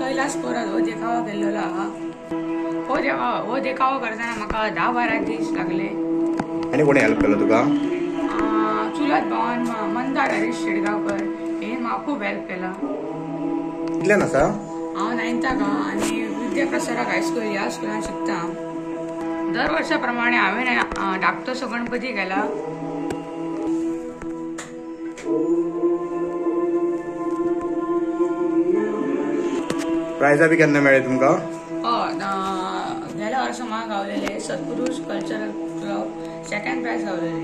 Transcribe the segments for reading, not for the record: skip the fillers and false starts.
कैलासपुरात हो देखावा केलेला हो देखावा करताना म्हाका 10-12 दीस लागले। आणि कोणी हेल्प केलं तुका? चुलत भावान मंदार हरीश शेडगावकर हे म्हाका खूप हेल्प केला। कितल्यान आसा? हांव 9th आणि विद्याप्रसारक हायस्कूल ह्या स्कुलान शिकता। दर वर्षाप्रमाणे हांवें धाकटोसो गणपती केला। प्राइजा बी केन्ना मेळ्ळे तुमका? गेल्या वर्सा म्हाका गावलेले सत्पुरुष कल्चरल क्लब 2nd प्राइज गावलेले।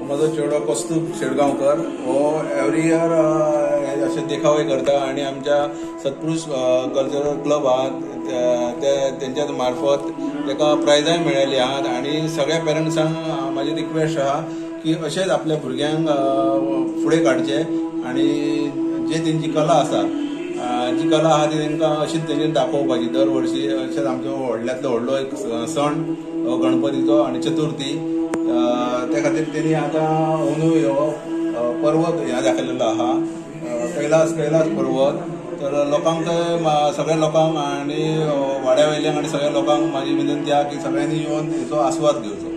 माझो चेडो कौस्तुभ शेडगांवकर हो एवरी इयर असे देखावे करता आणि आमच्या सत्पुरुष कल्चरल क्लब आहात त्यांच्या मार्फत ताका प्राइजाय मेळिल्ली आहात आणि सगळ्या पेरंट्सांक माझी रिक्वेस्ट आहा की अशेंच आपल्या भुरग्यांक फुडें काडचे आणि जे तेंची कला आसा जी कला आहा ती तांकां अशीच तेंचेर दाखोवपाची। दर वर्षी अशेंच आमचो व्हडल्यांतलो व्हडलो एक सण गणपतीचो आणि चतुर्थी त्या खातीर तेणी आतां अंदू ह्यो पर्वत ह्या दाखयलेलो आहा कैलास पर्वत। तर लोकांक सगळ्या लोकांक आणि वाड्या वयल्यांक आणि सगळ्या लोकांक माझी विनंती आहा की सगळ्यांनी येवन हेचो आस्वाद घेवचो।